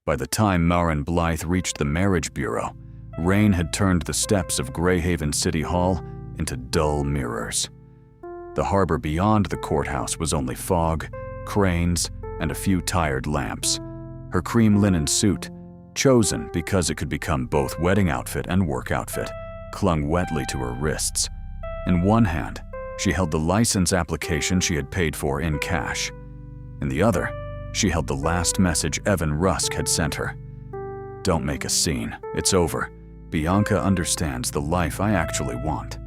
By the time Maren Blythe reached the marriage bureau, rain had turned the steps of Greyhaven City Hall into dull mirrors. The harbor beyond the courthouse was only fog, cranes, and a few tired lamps. Her cream linen suit, chosen because it could become both wedding outfit and work outfit, clung wetly to her wrists. In one hand, she held the license application she had paid for in cash. In the other, she held the last message Evan Rusk had sent her. "Don't make a scene. It's over. Bianca understands the life I actually want."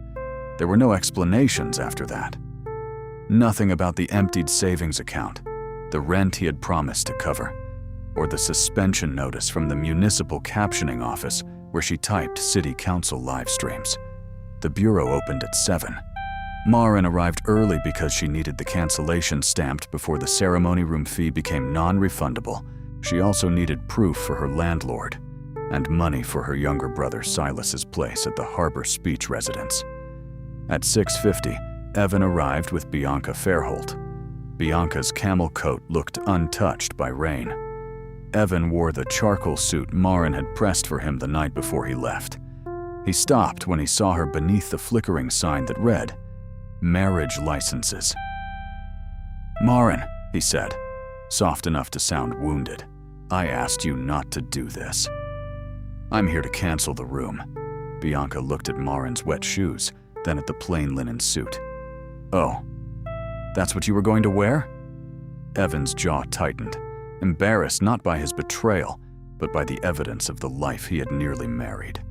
There were no explanations after that. Nothing about the emptied savings account, the rent he had promised to cover, or the suspension notice from the municipal captioning office where she typed city council live streams. The bureau opened at 7. Maren arrived early because she needed the cancellation stamped before the ceremony room fee became non-refundable. She also needed proof for her landlord and money for her younger brother Silas's place at the Harbor Speech residence. At 6:50, Evan arrived with Bianca Fairholt. Bianca's camel coat looked untouched by rain. Evan wore the charcoal suit Maren had pressed for him the night before he left. He stopped when he saw her beneath the flickering sign that read, "Marriage licenses." "Maren," he said, soft enough to sound wounded, "I asked you not to do this." "I'm here to cancel the room." Bianca looked at Maren's wet shoes, then at the plain linen suit. "Oh, that's what you were going to wear?" Evan's jaw tightened, embarrassed not by his betrayal, but by the evidence of the life he had nearly married.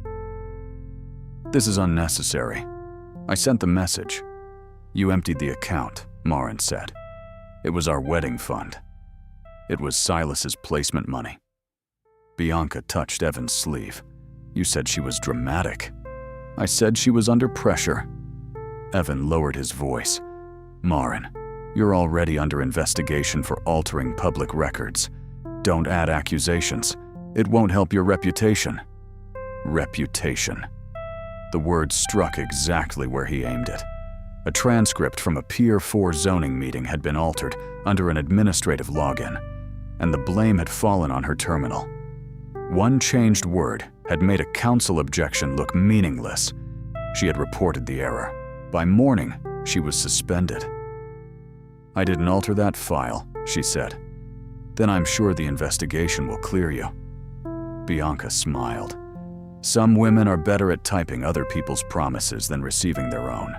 "This is unnecessary. I sent the message. You emptied the account," Maren said. "It was our wedding fund. It was Silas's placement money." Bianca touched Evan's sleeve. "You said she was dramatic." "I said she was under pressure." Evan lowered his voice. "Maren, you're already under investigation for altering public records. Don't add accusations. It won't help your reputation." Reputation. The word struck exactly where he aimed it. A transcript from a Pier 4 zoning meeting had been altered under an administrative login, and the blame had fallen on her terminal. One changed word had made a council objection look meaningless. She had reported the error. By morning, she was suspended. "I didn't alter that file," she said. "Then I'm sure the investigation will clear you." Bianca smiled. Some women are better at typing other people's promises than receiving their own.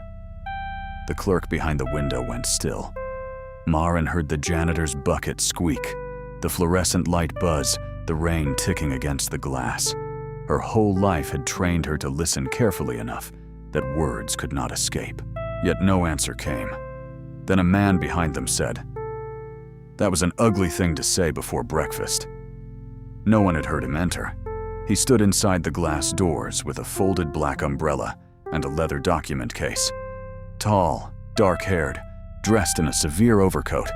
The clerk behind the window went still. Maren heard the janitor's bucket squeak, the fluorescent light buzz, the rain ticking against the glass. Her whole life had trained her to listen carefully enough that words could not escape. Yet no answer came. Then a man behind them said, "That was an ugly thing to say before breakfast." No one had heard him enter. He stood inside the glass doors with a folded black umbrella and a leather document case. Tall, dark-haired, dressed in a severe overcoat,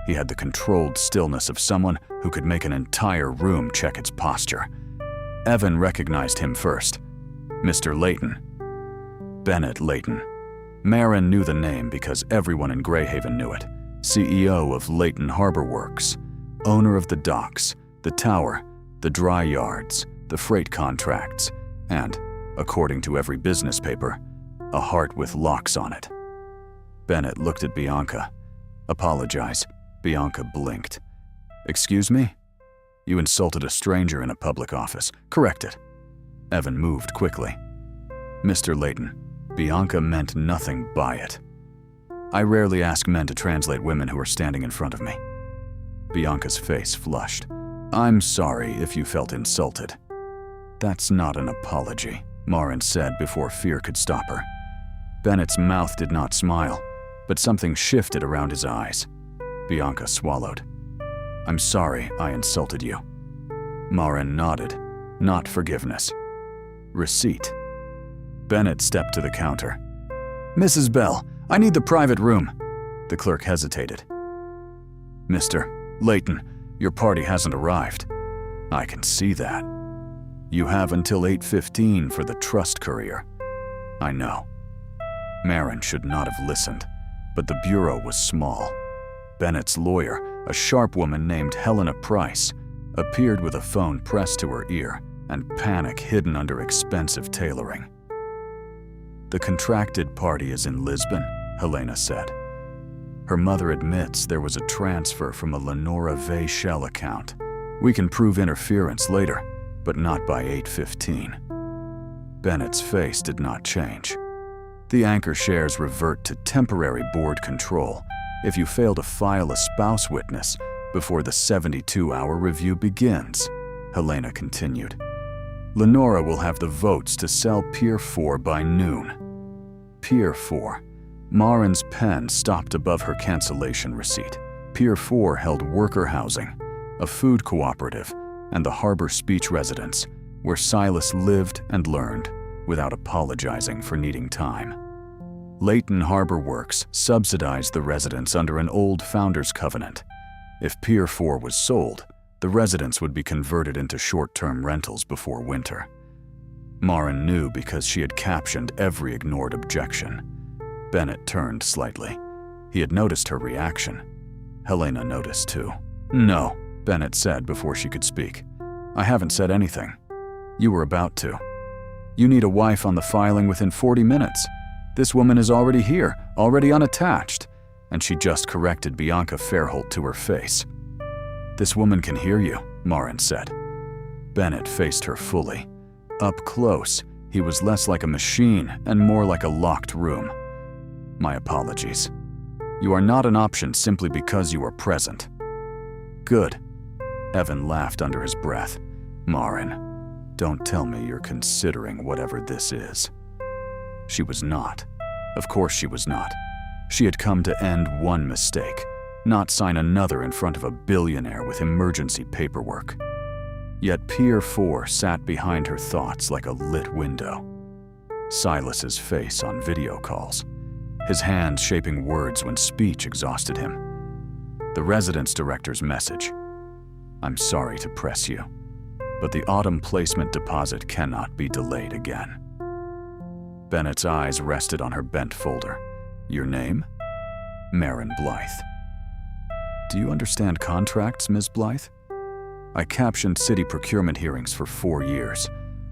he had the controlled stillness of someone who could make an entire room check its posture. Evan recognized him first. Mr. Layton. Bennett Layton. Maren knew the name because everyone in Greyhaven knew it. CEO of Layton Harbor Works, owner of the docks, the tower, the dry yards, the freight contracts, and, according to every business paper, a heart with locks on it. Bennett looked at Bianca. "Apologize." Bianca blinked. "Excuse me? You insulted a stranger in a public office. Correct it." Evan moved quickly. "Mr. Layton, Bianca meant nothing by it. I rarely ask men to translate women who are standing in front of me." Bianca's face flushed. "I'm sorry if you felt insulted." "That's not an apology," Maren said before fear could stop her. Bennett's mouth did not smile, but something shifted around his eyes. Bianca swallowed. "I'm sorry I insulted you." Maren nodded. "Not forgiveness. Receipt." Bennett stepped to the counter. "Mrs. Bell, I need the private room." The clerk hesitated. "Mr. Layton, your party hasn't arrived." "I can see that." "You have until 8:15 for the trust courier." "I know." Maren should not have listened, but the bureau was small. Bennett's lawyer, a sharp woman named Helena Price, appeared with a phone pressed to her ear and panic hidden under expensive tailoring. "The contracted party is in Lisbon," Helena said. Her mother admits there was a transfer from a Lenora Vay Shell account. "We can prove interference later, but not by 8:15. Bennett's face did not change. "The anchor shares revert to temporary board control if you fail to file a spouse witness before the 72-hour review begins," Helena continued. "Lenora will have the votes to sell Pier 4 by noon." Pier 4. Maren's pen stopped above her cancellation receipt. Pier 4 held worker housing, a food cooperative, and the Harbor Speech residence, where Silas lived and learned without apologizing for needing time. Leighton Harbor Works subsidized the residence under an old founder's covenant. If Pier 4 was sold, the residence would be converted into short-term rentals before winter. Maren knew because she had captioned every ignored objection. Bennett turned slightly. He had noticed her reaction. Helena noticed too. "No," Bennett said before she could speak. "I haven't said anything. You were about to. You need a wife on the filing within 40 minutes. This woman is already here, already unattached." And she just corrected Bianca Fairholt to her face. "This woman can hear you," Maren said. Bennett faced her fully. Up close, he was less like a machine and more like a locked room. "My apologies. You are not an option simply because you are present." "Good." Evan laughed under his breath. "Maren, don't tell me you're considering whatever this is." She was not. Of course she was not. She had come to end one mistake, not sign another in front of a billionaire with emergency paperwork. Yet Pier 4 sat behind her thoughts like a lit window. Silas's face on video calls, his hands shaping words when speech exhausted him. The residence director's message: "I'm sorry to press you, but the autumn placement deposit cannot be delayed again." Bennett's eyes rested on her bent folder. "Your name?" "Maren Blythe." "Do you understand contracts, Ms. Blythe?" "I captioned city procurement hearings for 4 years.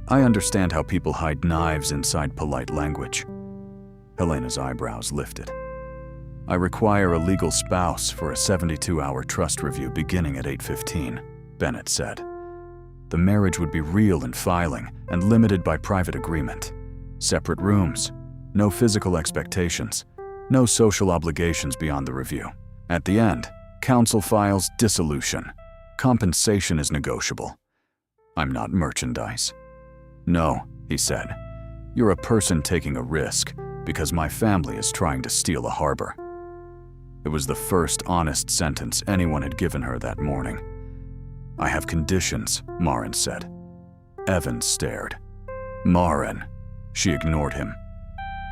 I understand how people hide knives inside polite language." Helena's eyebrows lifted. "I require a legal spouse for a 72-hour trust review beginning at 8:15, Bennett said. "The marriage would be real in filing and limited by private agreement. Separate rooms, no physical expectations, no social obligations beyond the review. At the end, counsel files dissolution. Compensation is negotiable. I'm not merchandise." "No," he said. "You're a person taking a risk because my family is trying to steal a harbor." It was the first honest sentence anyone had given her that morning. "I have conditions," Maren said. Evan stared. "Maren." She ignored him.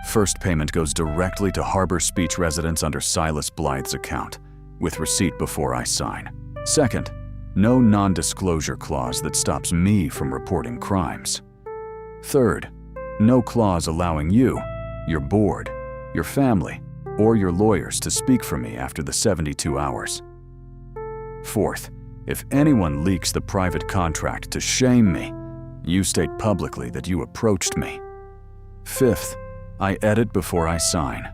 "First payment goes directly to Harbor Speech residence under Silas Blythe's account, with receipt before I sign. Second, no non-disclosure clause that stops me from reporting crimes. Third, no clause allowing you, your board, your family, or your lawyers to speak for me after the 72 hours. Fourth, if anyone leaks the private contract to shame me, you state publicly that you approached me. Fifth, I edit before I sign."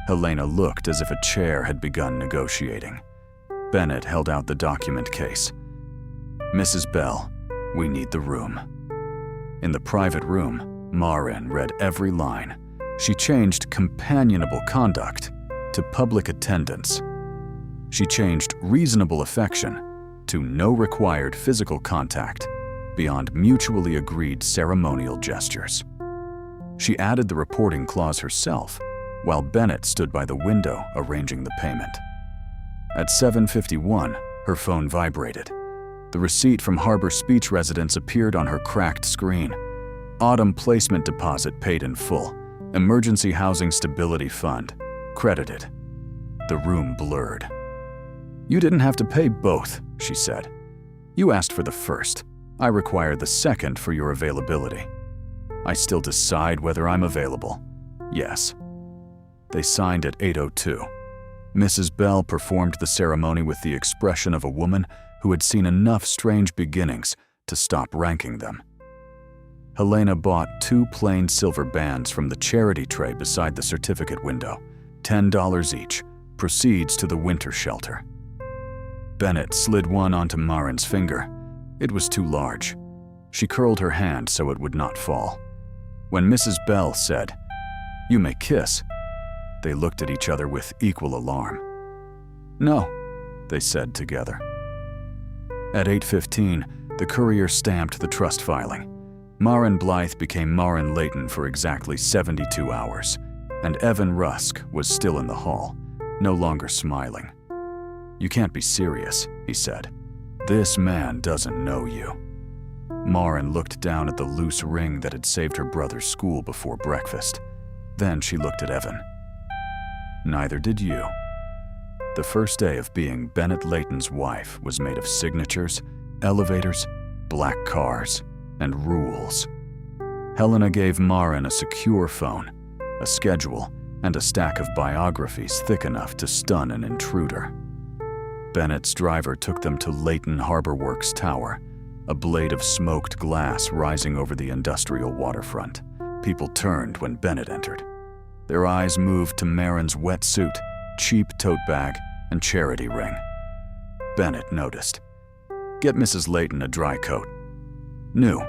Helena looked as if a chair had begun negotiating. Bennett held out the document case. "Mrs. Bell, we need the room." In the private room, Maren read every line. She changed companionable conduct to public attendance. She changed reasonable affection to no required physical contact beyond mutually agreed ceremonial gestures. She added the reporting clause herself, while Bennett stood by the window arranging the payment. At 7:51, her phone vibrated. The receipt from Harbor Speech residence appeared on her cracked screen. "Autumn placement deposit paid in full. Emergency Housing Stability Fund. Credited." The room blurred. "You didn't have to pay both," she said. "You asked for the first. I require the second for your availability. I still decide whether I'm available. Yes." They signed at 8:02. Mrs. Bell performed the ceremony with the expression of a woman who had seen enough strange beginnings to stop ranking them. Helena bought 2 plain silver bands from the charity tray beside the certificate window, $10 each, proceeds to the winter shelter. Bennett slid one onto Maren's finger. It was too large. She curled her hand so it would not fall. When Mrs. Bell said, "You may kiss," they looked at each other with equal alarm. "No," they said together. At 8:15, the courier stamped the trust filing. Maren Blythe became Maren Layton for exactly 72 hours, and Evan Rusk was still in the hall, no longer smiling. "You can't be serious," he said. "This man doesn't know you." Maren looked down at the loose ring that had saved her brother's school before breakfast. Then she looked at Evan. "Neither did you." The first day of being Bennett Layton's wife was made of signatures, elevators, black cars, and rules. Helena gave Maren a secure phone, a schedule, and a stack of biographies thick enough to stun an intruder. Bennett's driver took them to Layton Harbor Works Tower, a blade of smoked glass rising over the industrial waterfront. People turned when Bennett entered. Their eyes moved to Maren's wetsuit, cheap tote bag, and charity ring. Bennett noticed. "Get Mrs. Layton a dry coat." "New."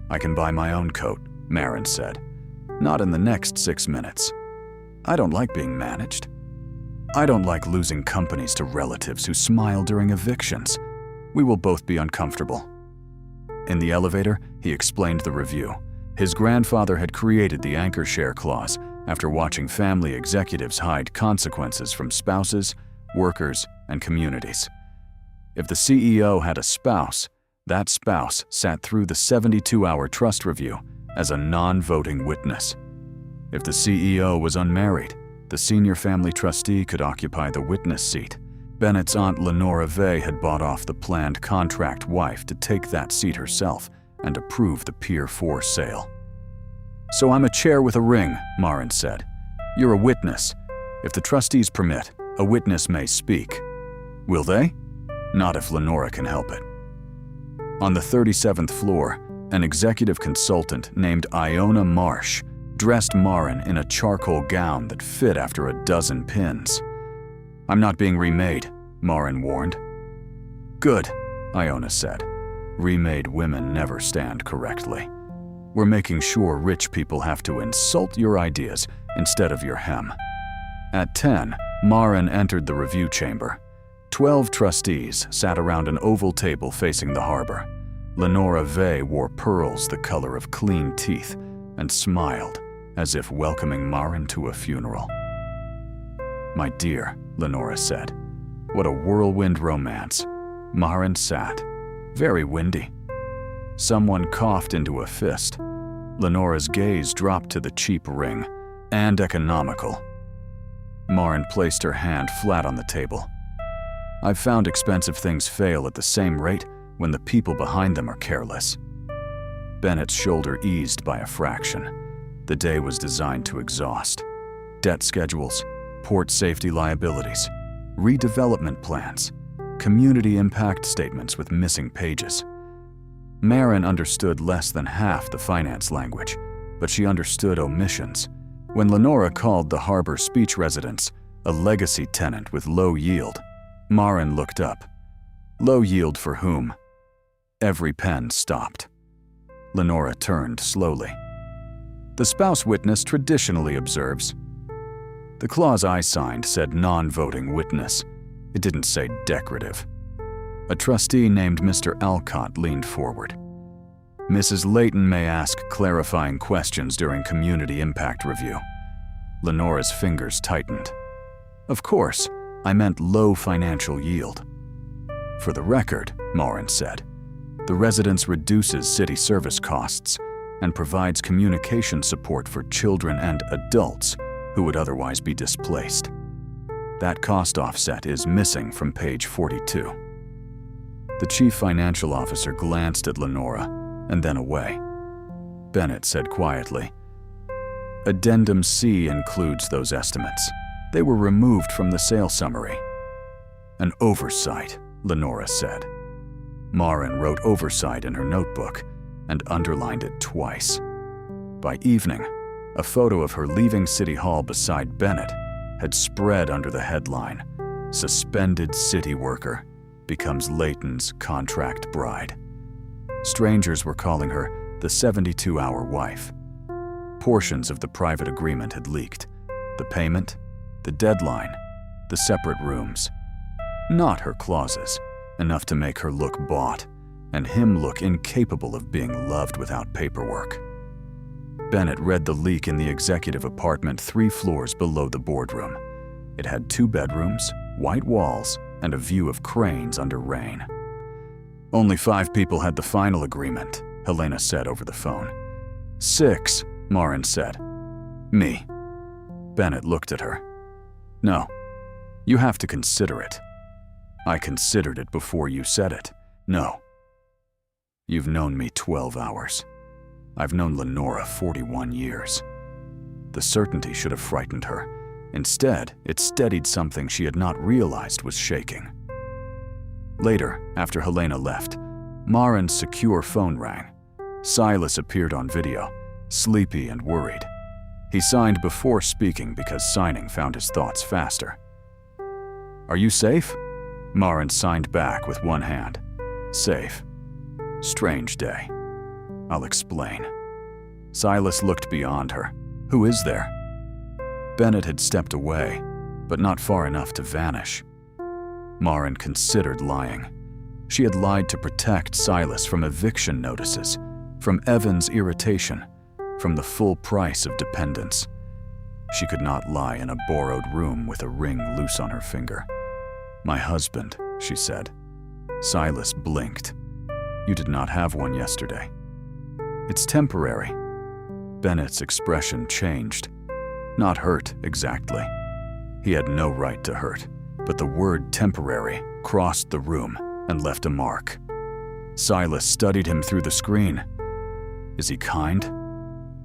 "I can buy my own coat," Maren said. "Not in the next 6 minutes. I don't like being managed. I don't like losing companies to relatives who smile during evictions. We will both be uncomfortable." In the elevator, he explained the review. His grandfather had created the anchor share clause after watching family executives hide consequences from spouses, workers, and communities. If the CEO had a spouse, that spouse sat through the 72-hour trust review as a non-voting witness. If the CEO was unmarried, the senior family trustee could occupy the witness seat. Bennett's aunt Lenora Vey had bought off the planned contract wife to take that seat herself and approve the Pier 4 sale. "So I'm a chair with a ring," Maren said. "You're a witness. If the trustees permit, a witness may speak." "Will they?" "Not if Lenora can help it." On the 37th floor, an executive consultant named Iona Marsh dressed Maren in a charcoal gown that fit after a dozen pins. "I'm not being remade," Maren warned. "Good," Iona said. "Remade women never stand correctly. We're making sure rich people have to insult your ideas instead of your hem." At 10, Maren entered the review chamber. 12 trustees sat around an oval table facing the harbor. Lenora Vey wore pearls the color of clean teeth and smiled as if welcoming Maren to a funeral. "My dear," Lenora said, "what a whirlwind romance." Maren sat. "Very windy." Someone coughed into a fist. Lenora's gaze dropped to the cheap ring. "And economical." Maren placed her hand flat on the table. "I've found expensive things fail at the same rate when the people behind them are careless." Bennett's shoulder eased by a fraction. The day was designed to exhaust. Debt schedules, port safety liabilities, redevelopment plans, community impact statements with missing pages. Maren understood less than half the finance language, but she understood omissions. When Lenora called the harbor speech residence a legacy tenant with low yield, Maren looked up. Low yield for whom? Every pen stopped. Lenora turned slowly. "The spouse witness traditionally observes." The clause I signed said non-voting witness. It didn't say decorative. A trustee named Mr. Alcott leaned forward. "Mrs. Layton may ask clarifying questions during community impact review." Lenora's fingers tightened. "Of course, I meant low financial yield." "For the record," Maren said, "the residence reduces city service costs and provides communication support for children and adults who would otherwise be displaced. That cost offset is missing from page 42. The chief financial officer glanced at Lenora and then away. Bennett said quietly, "Addendum C includes those estimates. They were removed from the sale summary." "An oversight," Lenora said. Maren wrote oversight in her notebook and underlined it twice. By evening, a photo of her leaving City Hall beside Bennett had spread under the headline, "Suspended City Worker Becomes Layton's Contract Bride." Strangers were calling her the 72-hour wife. Portions of the private agreement had leaked. The payment, the deadline, the separate rooms. Not her clauses, enough to make her look bought, and him look incapable of being loved without paperwork. Bennett read the leak in the executive apartment 3 floors below the boardroom. It had 2 bedrooms, white walls, and a view of cranes under rain. "Only 5 people had the final agreement," Helena said over the phone. "6, Maren said. "Me." Bennett looked at her. "No, you have to consider it." "I considered it before you said it." "No. You've known me 12 hours. I've known Lenora 41 years. The certainty should have frightened her. Instead, it steadied something she had not realized was shaking. Later, after Helena left, Maren's secure phone rang. Silas appeared on video, sleepy and worried. He signed before speaking because signing found his thoughts faster. "Are you safe?" Maren signed back with one hand. "Safe. Strange day. I'll explain." Silas looked beyond her. "Who is there?" Bennett had stepped away, but not far enough to vanish. Maren considered lying. She had lied to protect Silas from eviction notices, from Evan's irritation, from the full price of dependence. She could not lie in a borrowed room with a ring loose on her finger. "My husband," she said. Silas blinked. "You did not have one yesterday." "It's temporary." Bennett's expression changed. Not hurt, exactly. He had no right to hurt, but the word temporary crossed the room and left a mark. Silas studied him through the screen. "Is he kind?"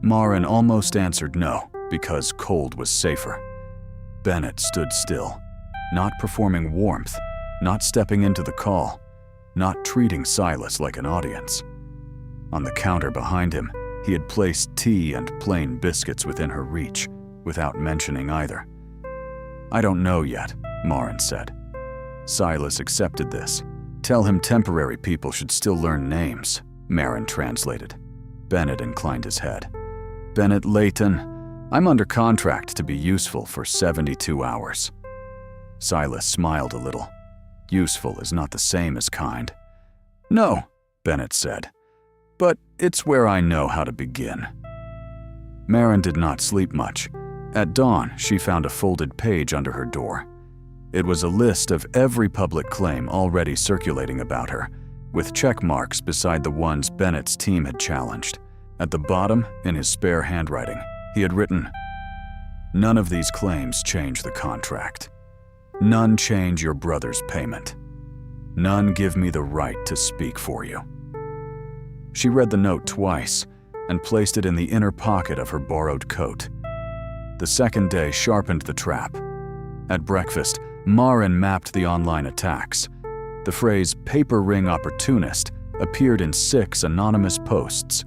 Maren almost answered no, because cold was safer. Bennett stood still, not performing warmth, not stepping into the call, not treating Silas like an audience. On the counter behind him, he had placed tea and plain biscuits within her reach, without mentioning either. "I don't know yet," Maren said. Silas accepted this. "Tell him temporary people should still learn names," Maren translated. Bennett inclined his head. "Bennett Layton, I'm under contract to be useful for 72 hours. Silas smiled a little. "Useful is not the same as kind." "No," Bennett said, "but it's where I know how to begin." Maren did not sleep much. At dawn, she found a folded page under her door. It was a list of every public claim already circulating about her, with check marks beside the ones Bennett's team had challenged. At the bottom, in his spare handwriting, he had written, "None of these claims change the contract. None change your brother's payment. None give me the right to speak for you." She read the note twice and placed it in the inner pocket of her borrowed coat. The second day sharpened the trap. At breakfast, Maren mapped the online attacks. The phrase "paper ring opportunist" appeared in 6 anonymous posts,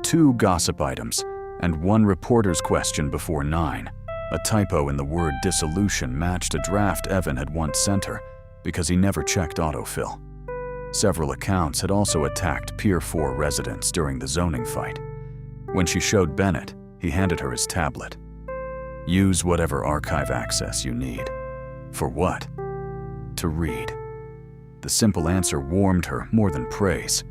2 gossip items, and 1 reporter's question before 9. A typo in the word dissolution matched a draft Evan had once sent her because he never checked autofill. Several accounts had also attacked Pier 4 residents during the zoning fight. When she showed Bennett, he handed her his tablet. "Use whatever archive access you need." For what? To read. The simple answer warmed her more than praise.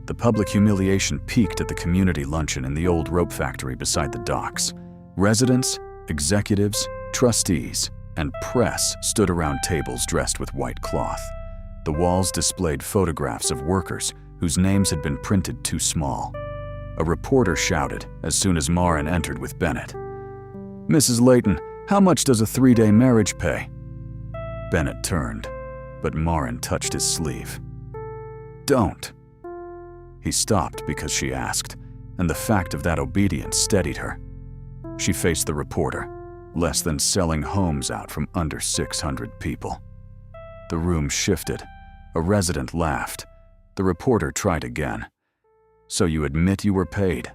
The public humiliation peaked at the community luncheon in the old rope factory beside the docks. Residents, executives, trustees, and press stood around tables dressed with white cloth. The walls displayed photographs of workers whose names had been printed too small. A reporter shouted as soon as Maren entered with Bennett, "Mrs. Layton, how much does a 3-day marriage pay?" Bennett turned, but Maren touched his sleeve. "Don't." He stopped because she asked, and the fact of that obedience steadied her. She faced the reporter, less than selling homes out from under 600 people. The room shifted. A resident laughed. The reporter tried again. So you admit you were paid?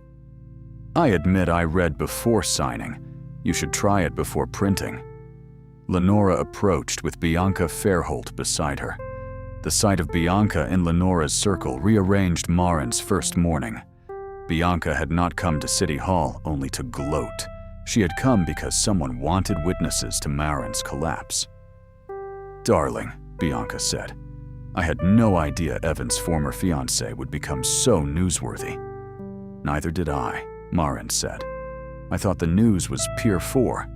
I admit I read before signing. You should try it before printing. Lenora approached with Bianca Fairholt beside her. The sight of Bianca in Lenora's circle rearranged Maren's first morning. Bianca had not come to City Hall only to gloat. She had come because someone wanted witnesses to Maren's collapse. "Darling," Bianca said, "I had no idea Evan's former fiancée would become so newsworthy." "Neither did I," Maren said. "I thought the news was Pier 4.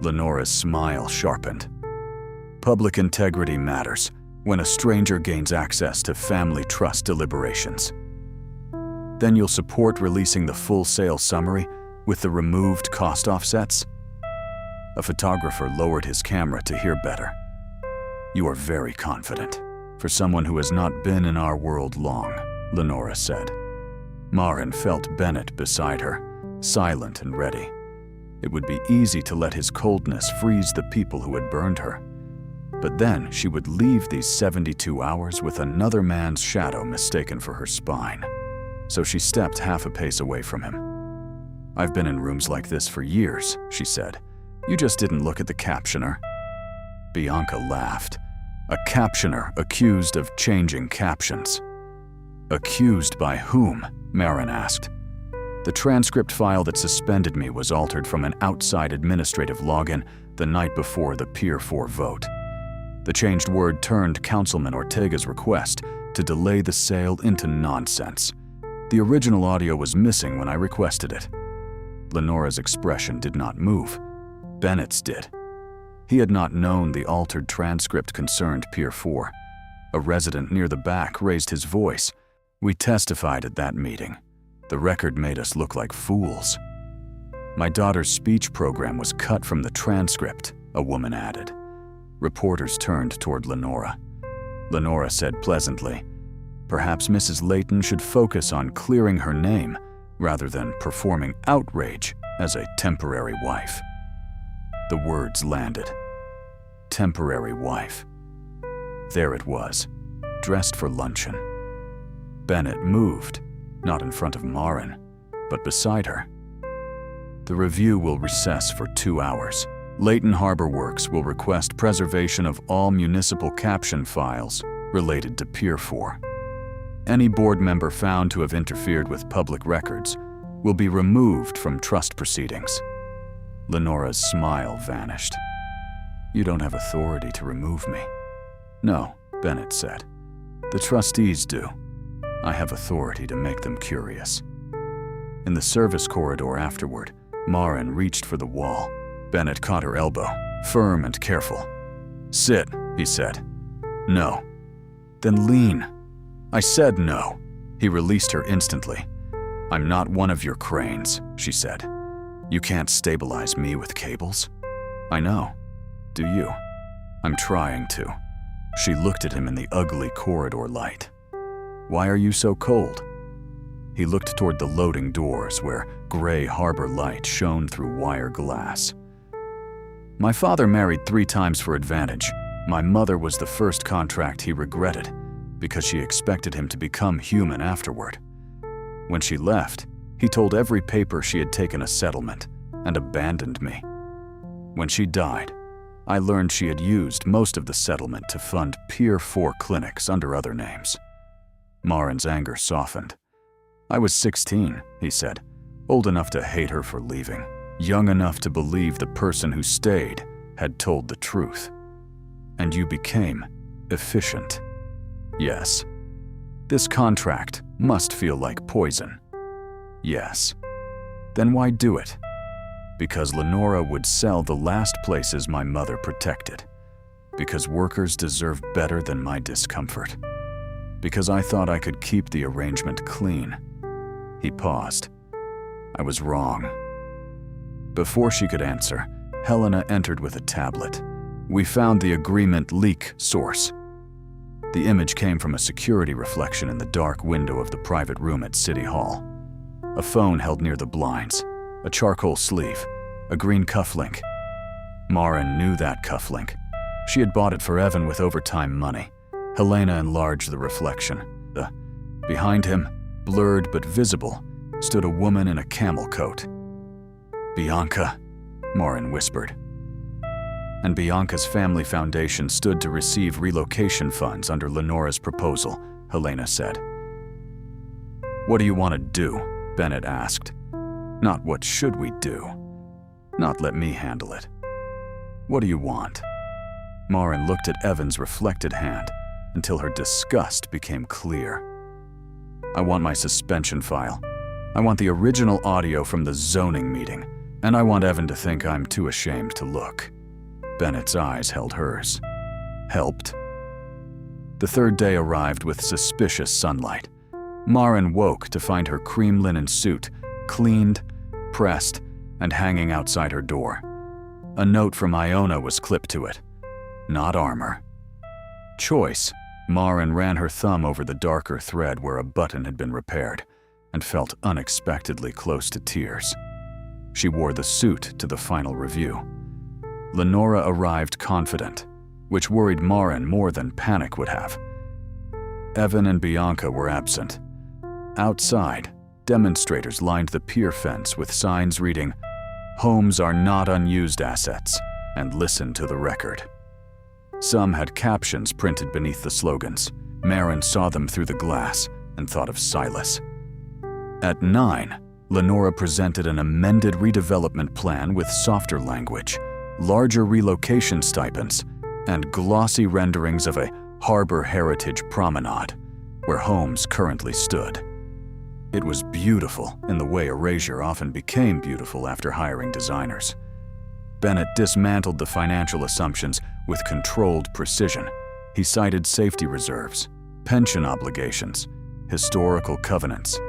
Lenora's smile sharpened. "Public integrity matters when a stranger gains access to family trust deliberations." "Then you'll support releasing the full sale summary with the removed cost offsets?" A photographer lowered his camera to hear better. "You are very confident, for someone who has not been in our world long," Lenora said. Maren felt Bennett beside her, silent and ready. It would be easy to let his coldness freeze the people who had burned her. But then she would leave these 72 hours with another man's shadow mistaken for her spine. So she stepped half a pace away from him. "I've been in rooms like this for years," she said. "You just didn't look at the captioner." Bianca laughed. "A captioner accused of changing captions." "Accused by whom?" Maren asked. "The transcript file that suspended me was altered from an outside administrative login the night before the Pier 4 vote. The changed word turned Councilman Ortega's request to delay the sale into nonsense. The original audio was missing when I requested it." Lenora's expression did not move. Bennett's did. He had not known the altered transcript concerned Pier 4. A resident near the back raised his voice. "We testified at that meeting. The record made us look like fools." "My daughter's speech program was cut from the transcript," a woman added. Reporters turned toward Lenora. Lenora said pleasantly, "Perhaps Mrs. Layton should focus on clearing her name rather than performing outrage as a temporary wife." The words landed. Temporary wife. There it was, dressed for luncheon. Bennett moved, not in front of Maren, but beside her. "The review will recess for 2 hours. Layton Harbor Works will request preservation of all municipal caption files related to Pier 4. Any board member found to have interfered with public records will be removed from trust proceedings." Lenora's smile vanished. "You don't have authority to remove me." "No," Bennett said. "The trustees do. I have authority to make them curious." In the service corridor afterward, Maren reached for the wall. Bennett caught her elbow, firm and careful. "Sit," he said. "No." "Then lean." "I said no." He released her instantly. "I'm not one of your cranes," she said. "You can't stabilize me with cables." "I know. Do you?" "I'm trying to." She looked at him in the ugly corridor light. "Why are you so cold?" He looked toward the loading doors where gray harbor light shone through wire glass. "My father married 3 times for advantage. My mother was the first contract he regretted because she expected him to become human afterward. When she left, he told every paper she had taken a settlement and abandoned me. When she died, I learned she had used most of the settlement to fund Pier 4 clinics under other names." Maren's anger softened. "I was 16, he said, old enough to hate her for leaving, young enough to believe the person who stayed had told the truth. And you became efficient. Yes. This contract must feel like poison. Yes. Then why do it? Because Lenora would sell the last places my mother protected. Because workers deserve better than my discomfort. Because I thought I could keep the arrangement clean." He paused. "I was wrong." Before she could answer, Helena entered with a tablet. "We found the agreement leak source." The image came from a security reflection in the dark window of the private room at City Hall. A phone held near the blinds, a charcoal sleeve, a green cufflink. Maren knew that cufflink. She had bought it for Evan with overtime money. Helena enlarged the reflection. Behind him, blurred but visible, stood a woman in a camel coat. "Bianca," Maren whispered. And Bianca's family foundation stood to receive relocation funds under Lenora's proposal, Helena said. "What do you want to do?" Bennett asked. "Not what should we do. Not let me handle it. What do you want?" Maren looked at Evan's reflected hand until her disgust became clear. "I want my suspension file. I want the original audio from the zoning meeting, and I want Evan to think I'm too ashamed to look." Bennett's eyes held hers. "Helped?" The third day arrived with suspicious sunlight. Maren woke to find her cream linen suit cleaned, pressed, and hanging outside her door. A note from Iona was clipped to it. Not armor. Choice. Maren ran her thumb over the darker thread where a button had been repaired and felt unexpectedly close to tears. She wore the suit to the final review. Lenora arrived confident, which worried Maren more than panic would have. Evan and Bianca were absent. Outside, demonstrators lined the pier fence with signs reading, "Homes are not unused assets," and "Listen to the record." Some had captions printed beneath the slogans. Maren saw them through the glass and thought of Silas. At 9, Lenora presented an amended redevelopment plan with softer language, larger relocation stipends, and glossy renderings of a harbor heritage promenade, where homes currently stood. It was beautiful in the way erasure often became beautiful after hiring designers. Bennett dismantled the financial assumptions with controlled precision. He cited safety reserves, pension obligations, historical covenants,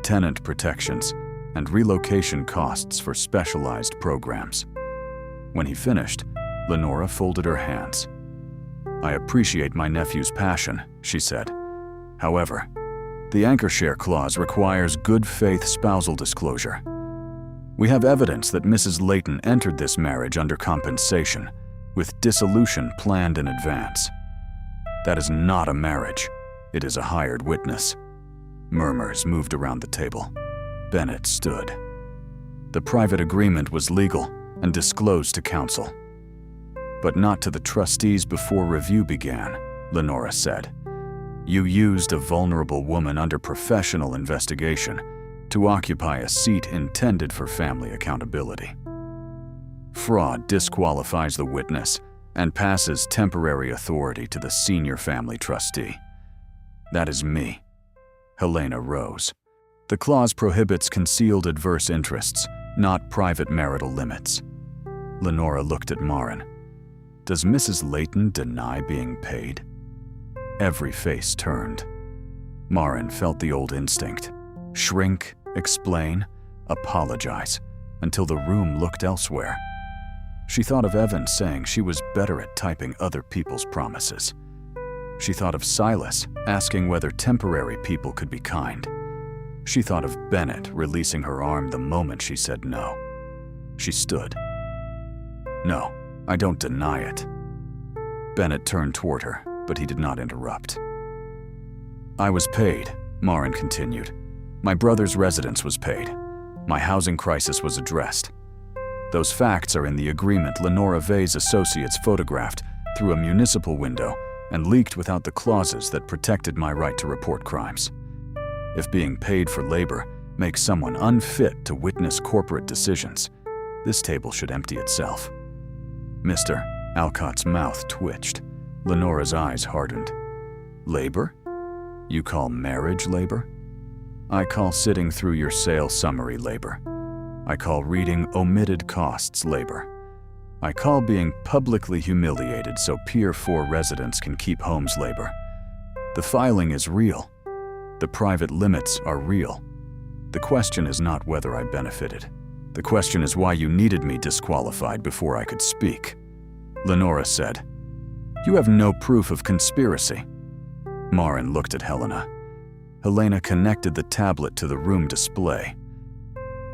tenant protections, and relocation costs for specialized programs. When he finished, Lenora folded her hands. "I appreciate my nephew's passion," she said. "However, the anchor share clause requires good faith spousal disclosure. We have evidence that Mrs. Layton entered this marriage under compensation, with dissolution planned in advance. That is not a marriage. It is a hired witness." Murmurs moved around the table. Bennett stood. The private agreement was legal and disclosed to council. "But not to the trustees before review began," Lenora said. "You used a vulnerable woman under professional investigation to occupy a seat intended for family accountability. Fraud disqualifies the witness and passes temporary authority to the senior family trustee. That is me." Helena rose. "The clause prohibits concealed adverse interests, not private marital limits." Lenora looked at Maren. "Does Mrs. Layton deny being paid?" Every face turned. Maren felt the old instinct. Shrink, explain, apologize, until the room looked elsewhere. She thought of Evan saying she was better at typing other people's promises. She thought of Silas asking whether temporary people could be kind. She thought of Bennett releasing her arm the moment she said no. She stood. "No, I don't deny it." Bennett turned toward her, but he did not interrupt. "I was paid," Maren continued. "My brother's residence was paid. My housing crisis was addressed. Those facts are in the agreement Lenora Vay's associates photographed through a municipal window and leaked without the clauses that protected my right to report crimes. If being paid for labor makes someone unfit to witness corporate decisions, this table should empty itself." Mr. Alcott's mouth twitched. Lenora's eyes hardened. "Labor? You call marriage labor? I call sitting through your sale summary labor. I call reading omitted costs labor. I call being publicly humiliated so Pier 4 residents can keep homes labor. The filing is real. The private limits are real. The question is not whether I benefited. The question is why you needed me disqualified before I could speak." Lenora said, "You have no proof of conspiracy." Maren looked at Helena. Helena connected the tablet to the room display.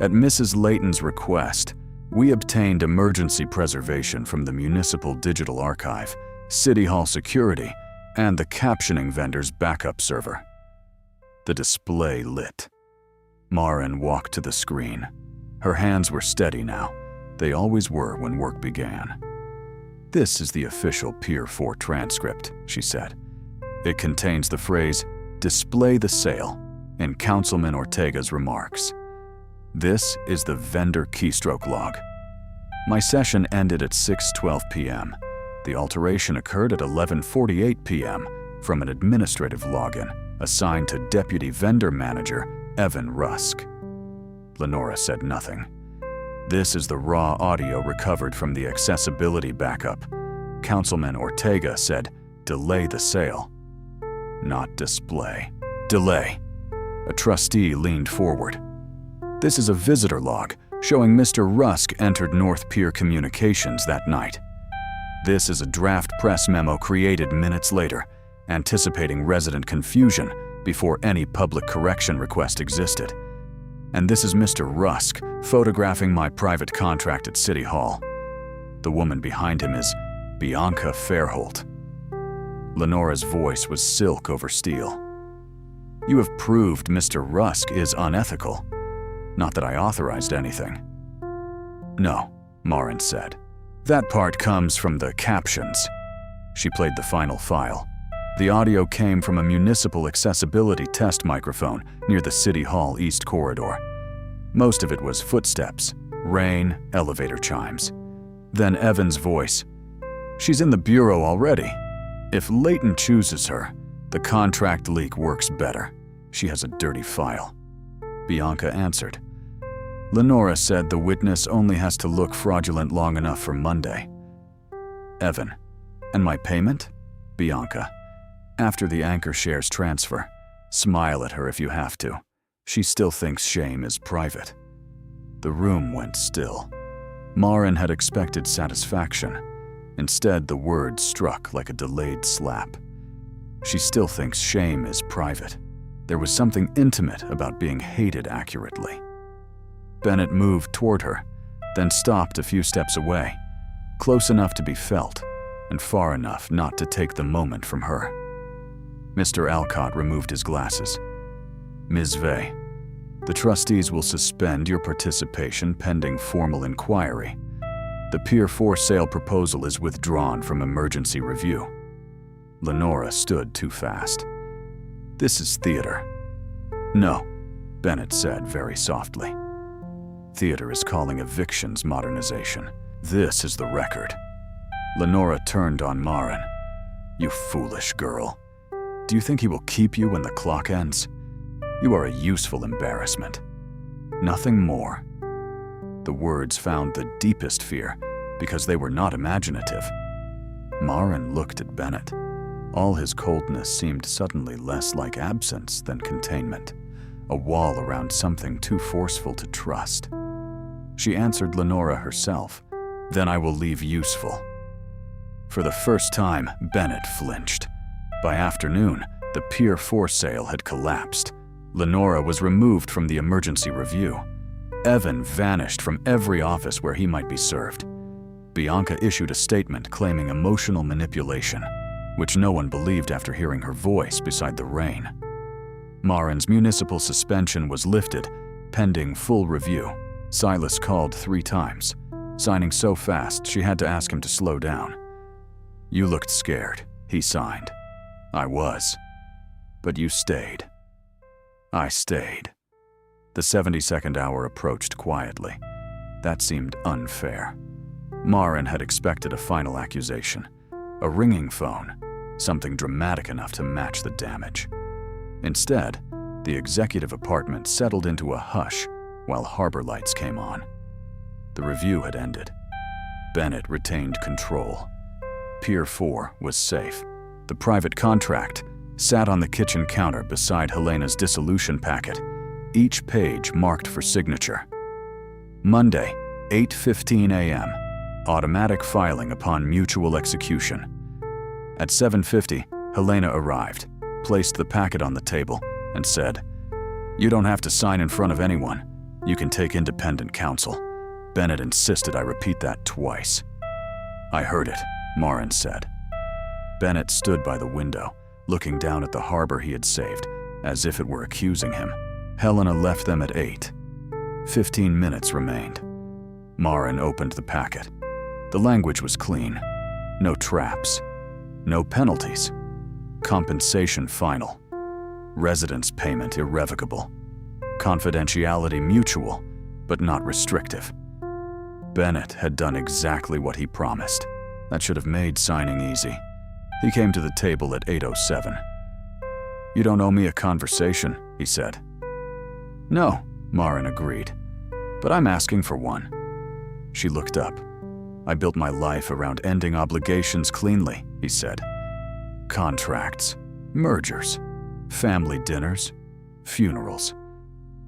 "At Mrs. Layton's request, we obtained emergency preservation from the Municipal Digital Archive, City Hall security, and the captioning vendor's backup server. The display lit. Maren walked to the screen. Her hands were steady now. They always were when work began. "This is the official Pier 4 transcript," she said. It contains the phrase, "Display the sale," in Councilman Ortega's remarks. This is the vendor keystroke log. My session ended at 6:12 p.m. The alteration occurred at 11:48 p.m. from an administrative login assigned to Deputy Vendor Manager Evan Rusk. Lenora said nothing. This is the raw audio recovered from the accessibility backup. Councilman Ortega said, "Delay the sale." Not display. Delay. A trustee leaned forward. "This is a visitor log showing Mr. Rusk entered North Pier Communications that night. This is a draft press memo created minutes later, anticipating resident confusion before any public correction request existed. And this is Mr. Rusk photographing my private contract at City Hall. The woman behind him is Bianca Fairholt." Lenora's voice was silk over steel. "You have proved Mr. Rusk is unethical. Not that I authorized anything." "No," Maren said. "That part comes from the captions." She played the final file. The audio came from a municipal accessibility test microphone near the City Hall East Corridor. Most of it was footsteps, rain, elevator chimes. Then Evan's voice. "She's in the bureau already. If Layton chooses her, the contract leak works better. She has a dirty file." Bianca answered. Lenora said the witness only has to look fraudulent long enough for Monday. Evan. "And my payment?" Bianca. "After the anchor shares transfer. Smile at her if you have to. She still thinks shame is private." The room went still. Maren had expected satisfaction. Instead, the words struck like a delayed slap. She still thinks shame is private. There was something intimate about being hated accurately. Bennett moved toward her, then stopped a few steps away, close enough to be felt, and far enough not to take the moment from her. Mr. Alcott removed his glasses. "Ms. Vey, the trustees will suspend your participation pending formal inquiry. The Pier 4 sale proposal is withdrawn from emergency review." Lenora stood too fast. "This is theater." "No," Bennett said very softly. "Theater is calling evictions modernization. This is the record." Lenora turned on Maren. "You foolish girl. Do you think he will keep you when the clock ends? You are a useful embarrassment. Nothing more." The words found the deepest fear because they were not imaginative. Maren looked at Bennett. All his coldness seemed suddenly less like absence than containment, a wall around something too forceful to trust. She answered Lenora herself, "Then I will leave useful." For the first time, Bennett flinched. By afternoon, the Pier 4 sale had collapsed. Lenora was removed from the emergency review. Evan vanished from every office where he might be served. Bianca issued a statement claiming emotional manipulation, which no one believed after hearing her voice beside the rain. Maren's municipal suspension was lifted, pending full review. Silas called 3 times, signing so fast she had to ask him to slow down. "You looked scared," he signed. "I was. But you stayed." "I stayed." The 72nd hour approached quietly. That seemed unfair. Maren had expected a final accusation, a ringing phone, something dramatic enough to match the damage. Instead, the executive apartment settled into a hush while harbor lights came on. The review had ended. Bennett retained control. Pier 4 was safe. The private contract sat on the kitchen counter beside Helena's dissolution packet, each page marked for signature. Monday, 8:15 a.m., automatic filing upon mutual execution. At 7:50, Helena arrived, placed the packet on the table, and said, "You don't have to sign in front of anyone. You can take independent counsel." Bennett insisted I repeat that twice. "I heard it," Maren said. Bennett stood by the window, looking down at the harbor he had saved, as if it were accusing him. Helena left them at 8. 15 minutes remained. Maren opened the packet. The language was clean. No traps. No penalties. Compensation final. Residence payment irrevocable. Confidentiality mutual, but not restrictive. Bennett had done exactly what he promised. That should have made signing easy. He came to the table at 8:07. "You don't owe me a conversation," he said. "No," Maren agreed, "but I'm asking for one." She looked up. "I built my life around ending obligations cleanly," he said. "Contracts, mergers, family dinners, funerals.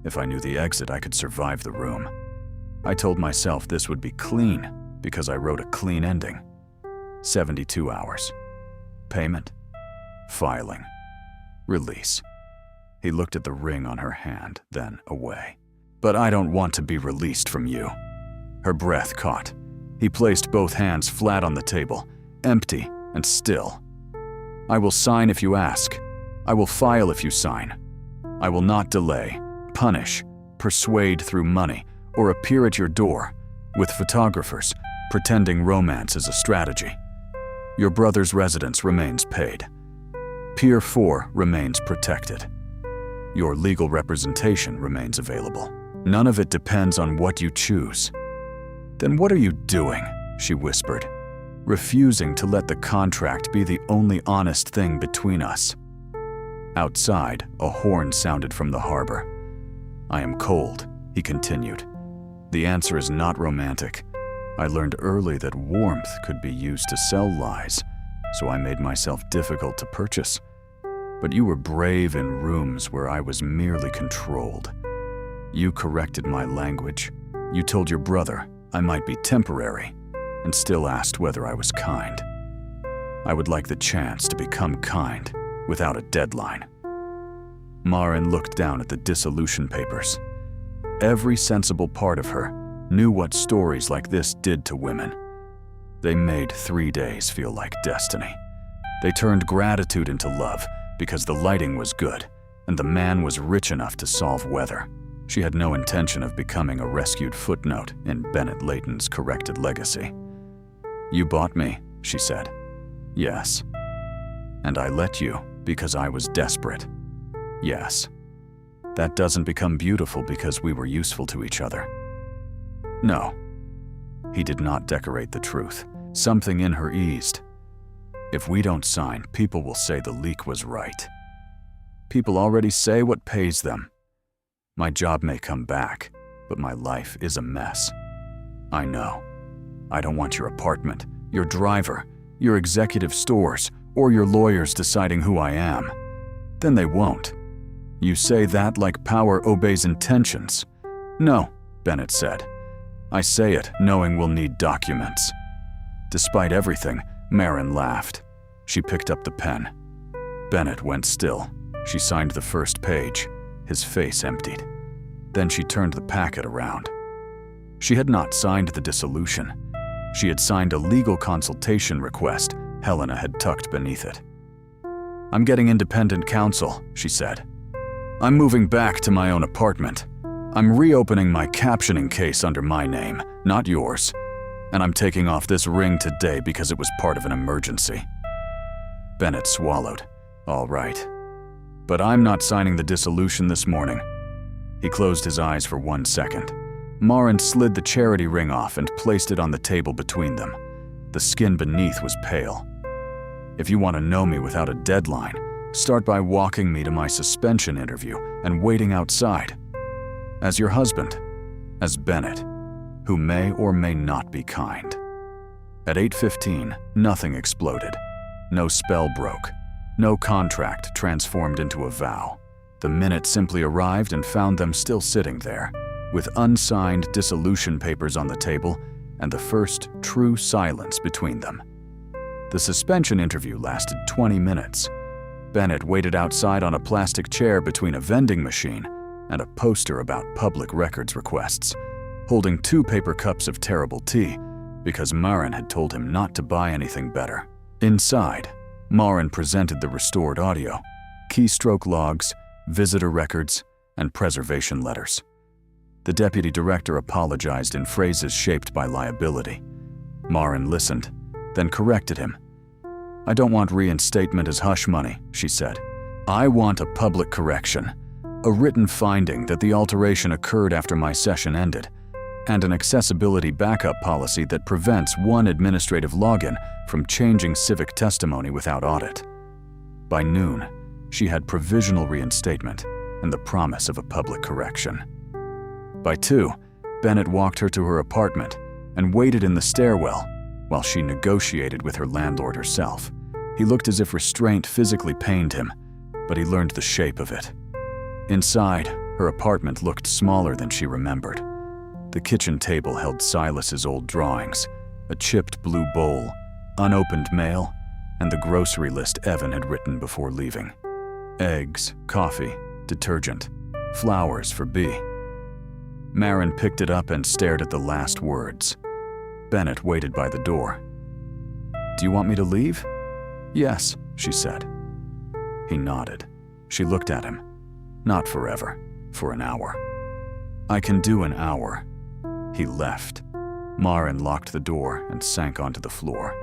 If I knew the exit, I could survive the room. I told myself this would be clean because I wrote a clean ending. 72 hours. Payment, filing, release." He looked at the ring on her hand, then away. "But I don't want to be released from you." Her breath caught. He placed both hands flat on the table, empty and still. "I will sign if you ask. I will file if you sign. I will not delay, punish, persuade through money, or appear at your door with photographers pretending romance is a strategy. Your brother's residence remains paid. Pier 4 remains protected. Your legal representation remains available. None of it depends on what you choose." "Then what are you doing?" she whispered, refusing to let the contract be the only honest thing between us. Outside, a horn sounded from the harbor. "I am cold," he continued. "The answer is not romantic. I learned early that warmth could be used to sell lies, so I made myself difficult to purchase. But you were brave in rooms where I was merely controlled. You corrected my language. You told your brother I might be temporary, and still asked whether I was kind. I would like the chance to become kind without a deadline." Maren looked down at the dissolution papers. Every sensible part of her knew what stories like this did to women. They made 3 days feel like destiny. They turned gratitude into love because the lighting was good and the man was rich enough to solve weather. She had no intention of becoming a rescued footnote in Bennett Layton's corrected legacy. "You bought me," she said. "Yes. And I let you because I was desperate. Yes. That doesn't become beautiful because we were useful to each other. No." He did not decorate the truth. Something in her eased. "If we don't sign, people will say the leak was right. People already say what pays them. My job may come back, but my life is a mess. I know. I don't want your apartment, your driver, your executive stores, or your lawyers deciding who I am. Then they won't. You say that like power obeys intentions." "No," Bennett said. "I say it knowing we'll need documents." Despite everything, Maren laughed. She picked up the pen. Bennett went still. She signed the first page. His face emptied. Then she turned the packet around. She had not signed the dissolution. She had signed a legal consultation request Helena had tucked beneath it. "I'm getting independent counsel," she said. "I'm moving back to my own apartment. I'm reopening my captioning case under my name, not yours. And I'm taking off this ring today because it was part of an emergency." Bennett swallowed. "All right. But I'm not signing the dissolution this morning." He closed his eyes for 1 second. Maren slid the charity ring off and placed it on the table between them. The skin beneath was pale. "If you want to know me without a deadline, start by walking me to my suspension interview and waiting outside. As your husband, as Bennett, who may or may not be kind." At 8:15, nothing exploded. No spell broke. No contract transformed into a vow. The minute simply arrived and found them still sitting there, with unsigned dissolution papers on the table and the first true silence between them. The suspension interview lasted 20 minutes. Bennett waited outside on a plastic chair between a vending machine and a poster about public records requests, holding 2 paper cups of terrible tea because Maren had told him not to buy anything better. Inside, Maren presented the restored audio, keystroke logs, visitor records, and preservation letters. The deputy director apologized in phrases shaped by liability. Maren listened, then corrected him. "I don't want reinstatement as hush money," she said. "I want a public correction, a written finding that the alteration occurred after my session ended, and an accessibility backup policy that prevents one administrative login from changing civic testimony without audit." By noon, she had provisional reinstatement and the promise of a public correction. By 2, Bennett walked her to her apartment and waited in the stairwell while she negotiated with her landlord herself. He looked as if restraint physically pained him, but he learned the shape of it. Inside, her apartment looked smaller than she remembered. The kitchen table held Silas's old drawings, a chipped blue bowl, unopened mail, and the grocery list Evan had written before leaving. Eggs, coffee, detergent, flowers for B. Maren picked it up and stared at the last words. Bennett waited by the door. "Do you want me to leave?" "Yes," she said. He nodded. She looked at him. "Not forever, for an hour." "I can do an hour." He left. Maren locked the door and sank onto the floor.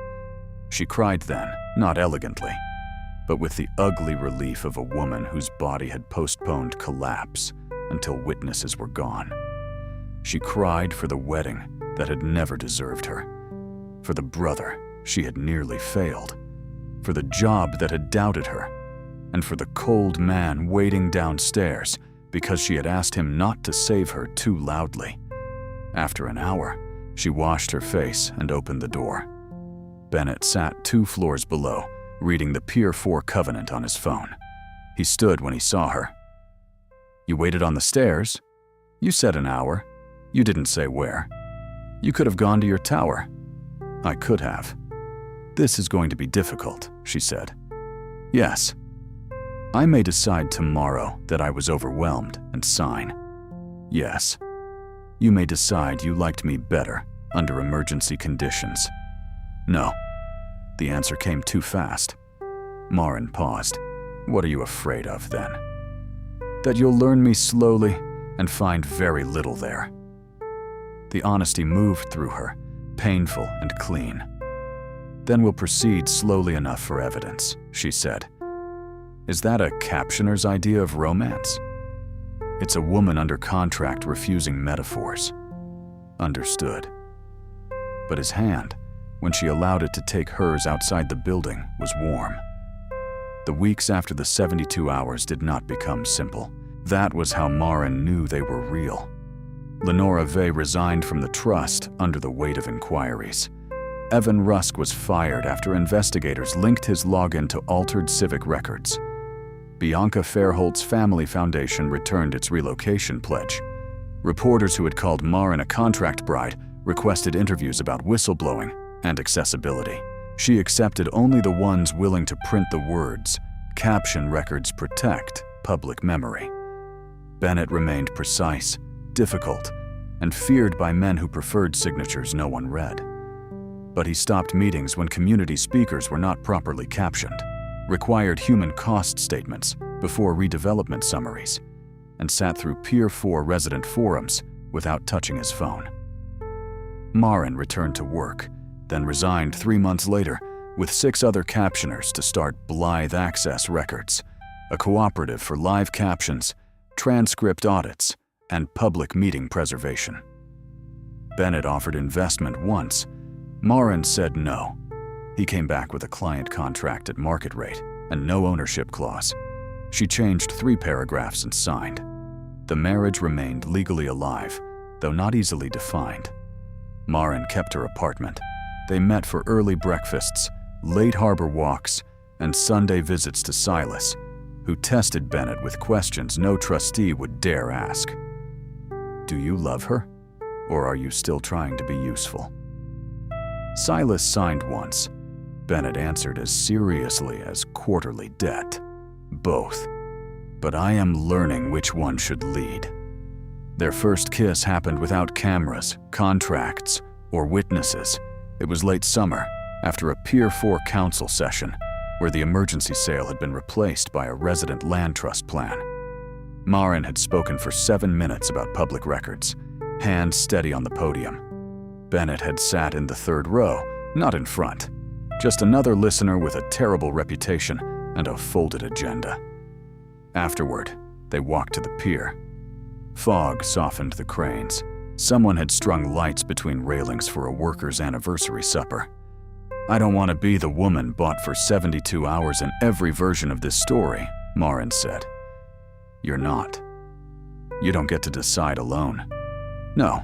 She cried then, not elegantly, but with the ugly relief of a woman whose body had postponed collapse until witnesses were gone. She cried for the wedding that had never deserved her, for the brother she had nearly failed, for the job that had doubted her, and for the cold man waiting downstairs because she had asked him not to save her too loudly. After an hour, she washed her face and opened the door. Bennett sat 2 floors below, reading the Pier 4 covenant on his phone. He stood when he saw her. "You waited on the stairs? You said an hour. You didn't say where. You could have gone to your tower." "I could have." "This is going to be difficult," she said. "Yes. I may decide tomorrow that I was overwhelmed and sign." "Yes. You may decide you liked me better under emergency conditions." "No." The answer came too fast. Maren paused. "What are you afraid of, then?" "That you'll learn me slowly and find very little there." The honesty moved through her, painful and clean. "Then we'll proceed slowly enough for evidence," she said. "Is that a captioner's idea of romance?" "It's a woman under contract refusing metaphors." "Understood." But his hand, when she allowed it to take hers outside the building, was warm. The weeks after the 72 hours did not become simple. That was how Maren knew they were real. Lenora Vey resigned from the trust under the weight of inquiries. Evan Rusk was fired after investigators linked his login to altered civic records. Bianca Fairholt's Family Foundation returned its relocation pledge. Reporters who had called Maren a contract bride requested interviews about whistleblowing and accessibility. She accepted only the ones willing to print the words, "Caption records protect public memory." Bennett remained precise, difficult, and feared by men who preferred signatures no one read. But he stopped meetings when community speakers were not properly captioned, required human cost statements before redevelopment summaries, and sat through Pier 4 resident forums without touching his phone. Maren returned to work, then resigned 3 months later with 6 other captioners to start Blythe Access Records, a cooperative for live captions, transcript audits, and public meeting preservation. Bennett offered investment once. Maren said no. He came back with a client contract at market rate and no ownership clause. She changed 3 paragraphs and signed. The marriage remained legally alive, though not easily defined. Maren kept her apartment. They met for early breakfasts, late harbor walks, and Sunday visits to Silas, who tested Bennett with questions no trustee would dare ask. "Do you love her? Or are you still trying to be useful?" Silas signed once. Bennett answered as seriously as quarterly debt. "Both. But I am learning which one should lead." Their first kiss happened without cameras, contracts, or witnesses. It was late summer, after a Pier 4 council session. where the emergency sale had been replaced by a resident land trust plan. Maren had spoken for 7 minutes about public records, hands steady on the podium. Bennett had sat in the third row, not in front, just another listener with a terrible reputation and a folded agenda. Afterward, they walked to the pier. Fog softened the cranes. Someone had strung lights between railings for a workers' anniversary supper. "I don't want to be the woman bought for 72 hours in every version of this story," Maren said. "You're not. You don't get to decide alone." "No,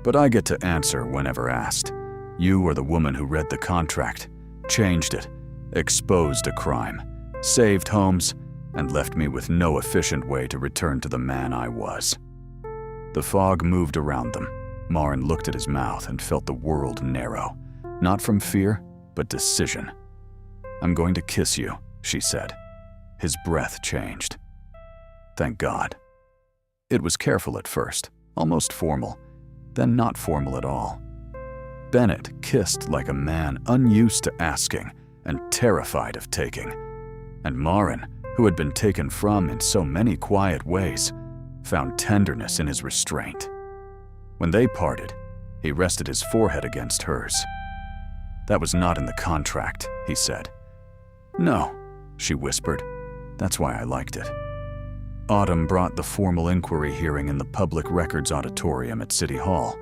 but I get to answer whenever asked. You are the woman who read the contract, changed it, exposed a crime, saved homes, and left me with no efficient way to return to the man I was." The fog moved around them. Maren looked at his mouth and felt the world narrow, not from fear, but decision. "I'm going to kiss you," she said. His breath changed. Thank God. It was careful at first, almost formal, then not formal at all. Bennett kissed like a man unused to asking and terrified of taking. And Maren, who had been taken from in so many quiet ways, found tenderness in his restraint. When they parted, he rested his forehead against hers. "That was not in the contract," he said. "No," she whispered. "That's why I liked it." Autumn brought the formal inquiry hearing in the Public Records Auditorium at City Hall,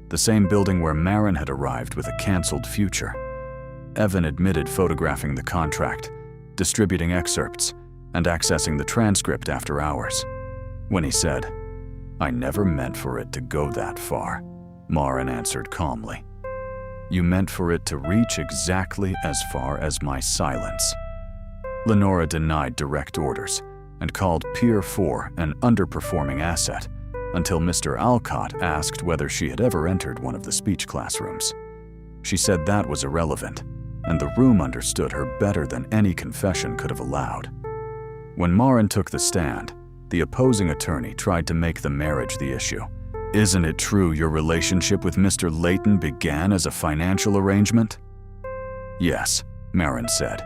the same building where Maren had arrived with a canceled future. Evan admitted photographing the contract, distributing excerpts, and accessing the transcript after hours. When he said, "I never meant for it to go that far," Maren answered calmly. "You meant for it to reach exactly as far as my silence." Lenora denied direct orders and called Pier 4 an underperforming asset until Mr. Alcott asked whether she had ever entered one of the speech classrooms. She said that was irrelevant, and the room understood her better than any confession could have allowed. When Maren took the stand, the opposing attorney tried to make the marriage the issue. "Isn't it true your relationship with Mr. Layton began as a financial arrangement?" "Yes," Maren said.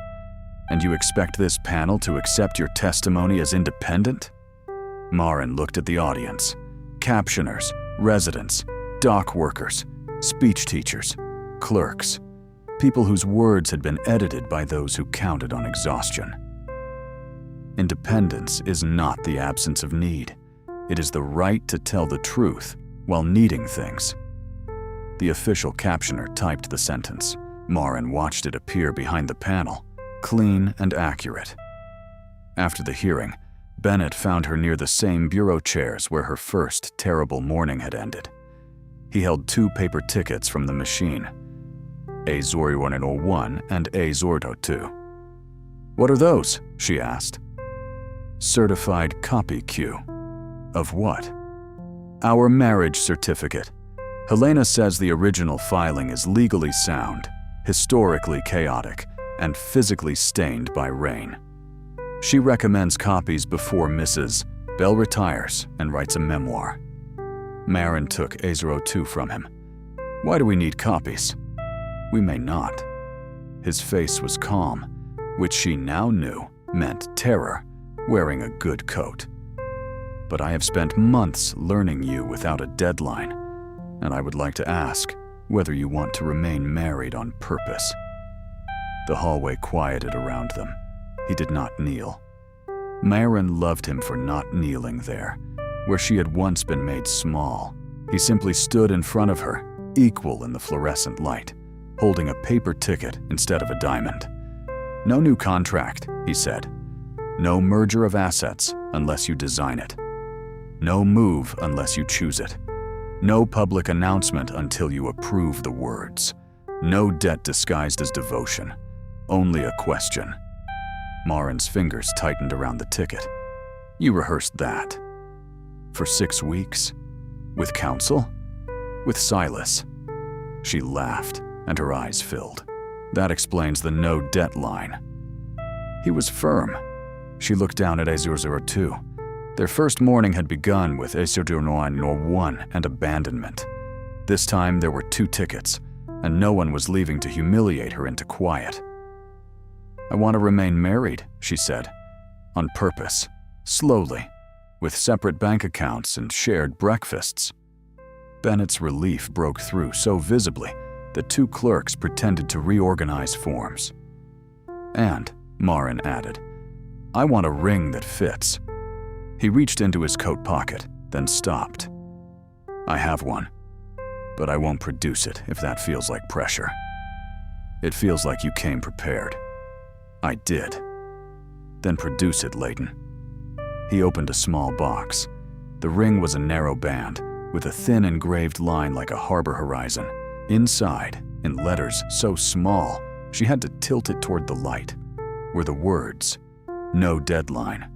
"And you expect this panel to accept your testimony as independent?" Maren looked at the audience. Captioners, residents, dock workers, speech teachers, clerks, people whose words had been edited by those who counted on exhaustion. Independence is not the absence of need. It is the right to tell the truth while needing things. The official captioner typed the sentence. Maren watched it appear behind the panel, clean and accurate. After the hearing, Bennett found her near the same bureau chairs where her first terrible morning had ended. He held 2 paper tickets from the machine, A0101 and A02. "What are those?" she asked. "Certified copy queue." "Of what?" "Our marriage certificate. Helena says the original filing is legally sound, historically chaotic, and physically stained by rain. She recommends copies before Mrs. Bell retires and writes a memoir." Maren took A02 from him. "Why do we need copies?" "We may not." His face was calm, which she now knew meant terror, wearing a good coat. "But I have spent months learning you without a deadline, and I would like to ask whether you want to remain married on purpose." The hallway quieted around them. He did not kneel. Maren loved him for not kneeling there, where she had once been made small. He simply stood in front of her, equal in the fluorescent light, holding a paper ticket instead of a diamond. "No new contract," he said. "No merger of assets unless you design it. No move unless you choose it. No public announcement until you approve the words. No debt disguised as devotion. Only a question." Maren's fingers tightened around the ticket. "You rehearsed that? For 6 weeks? With counsel? With Silas?" She laughed, and her eyes filled. "That explains the no debt line." He was firm. She looked down at A002. Their first morning had begun with A001 and abandonment. This time there were 2 tickets, and no one was leaving to humiliate her into quiet. I want to remain married, she said. On purpose. Slowly. With separate bank accounts and shared breakfasts. Bennett's relief broke through so visibly that two clerks pretended to reorganize forms. And, Maren added, I want a ring that fits. He reached into his coat pocket, then stopped. I have one, but I won't produce it if that feels like pressure. It feels like you came prepared. I did. Then produce it, Leighton. He opened a small box. The ring was a narrow band, with a thin engraved line like a harbor horizon. Inside, in letters so small, she had to tilt it toward the light, were the words, "No deadline."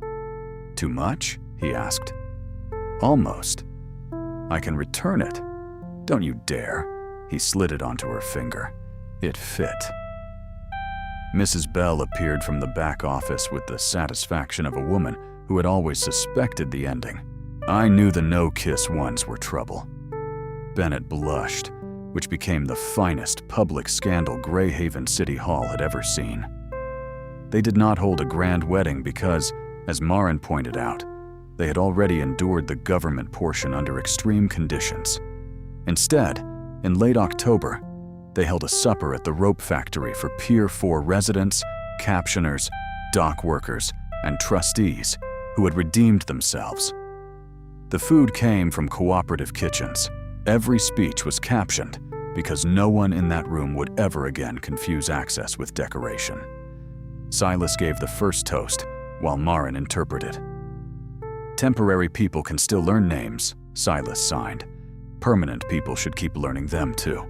Too much? He asked. Almost. I can return it. Don't you dare. He slid it onto her finger. It fit. Mrs. Bell appeared from the back office with the satisfaction of a woman who had always suspected the ending. I knew the no-kiss ones were trouble. Bennett blushed, which became the finest public scandal Greyhaven City Hall had ever seen. They did not hold a grand wedding because, as Maren pointed out, they had already endured the government portion under extreme conditions. Instead, in late October, they held a supper at the rope factory for Pier 4 residents, captioners, dock workers, and trustees who had redeemed themselves. The food came from cooperative kitchens. Every speech was captioned because no one in that room would ever again confuse access with decoration. Silas gave the first toast while Maren interpreted. Temporary people can still learn names, Silas signed. Permanent people should keep learning them too.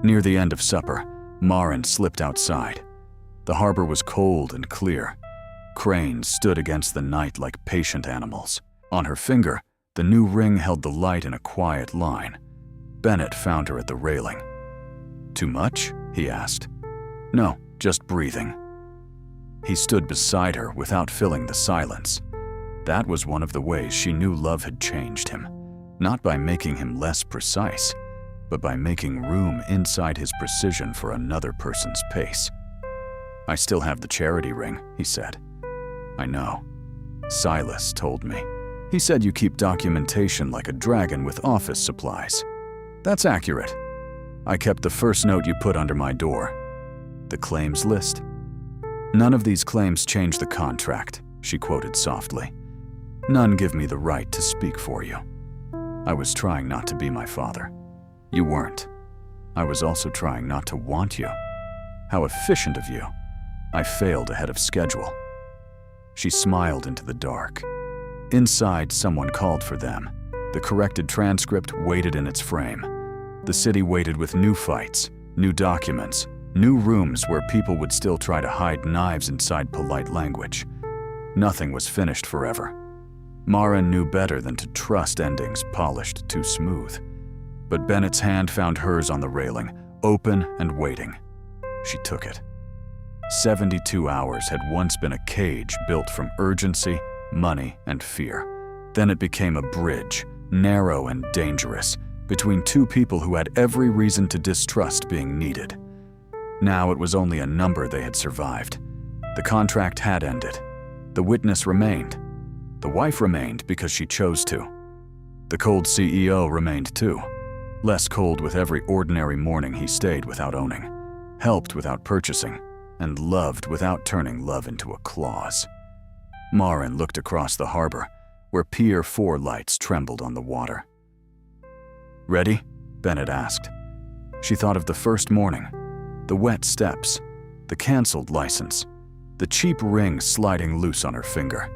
Near the end of supper, Maren slipped outside. The harbor was cold and clear. Cranes stood against the night like patient animals. On her finger, the new ring held the light in a quiet line. Bennett found her at the railing. Too much? He asked. No, just breathing. He stood beside her without filling the silence. That was one of the ways she knew love had changed him. Not by making him less precise, but by making room inside his precision for another person's pace. I still have the charity ring, he said. I know. Silas told me. He said you keep documentation like a dragon with office supplies. That's accurate. I kept the first note you put under my door. The claims list. None of these claims change the contract, she quoted softly. None give me the right to speak for you. I was trying not to be my father. You weren't. I was also trying not to want you. How efficient of you. I failed ahead of schedule. She smiled into the dark. Inside, someone called for them. The corrected transcript waited in its frame. The city waited with new fights, new documents, new rooms where people would still try to hide knives inside polite language. Nothing was finished forever. Maren knew better than to trust endings polished too smooth. But Bennett's hand found hers on the railing, open and waiting. She took it. 72 hours had once been a cage built from urgency, money, and fear. Then it became a bridge, narrow and dangerous, between two people who had every reason to distrust being needed. Now it was only a number they had survived. The contract had ended. The witness remained. The wife remained because she chose to. The cold CEO remained too. Less cold with every ordinary morning he stayed without owning, helped without purchasing, and loved without turning love into a clause. Maren looked across the harbor, where Pier 4 lights trembled on the water. Ready? Bennett asked. She thought of the first morning, the wet steps, the canceled license, the cheap ring sliding loose on her finger.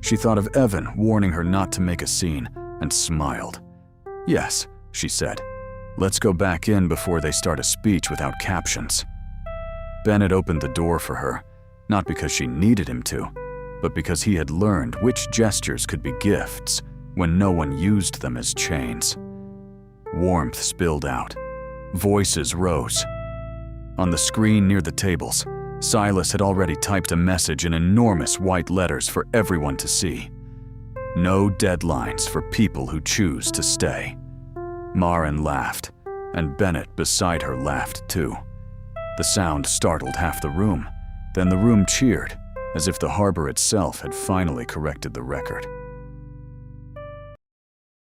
She thought of Evan warning her not to make a scene and smiled. Yes, she said. Let's go back in before they start a speech without captions. Bennett opened the door for her, not because she needed him to, but because he had learned which gestures could be gifts when no one used them as chains. Warmth spilled out. Voices rose. On the screen near the tables, Silas had already typed a message in enormous white letters for everyone to see. No deadlines for people who choose to stay. Maren laughed, and Bennett beside her laughed too. The sound startled half the room. Then the room cheered, as if the harbor itself had finally corrected the record.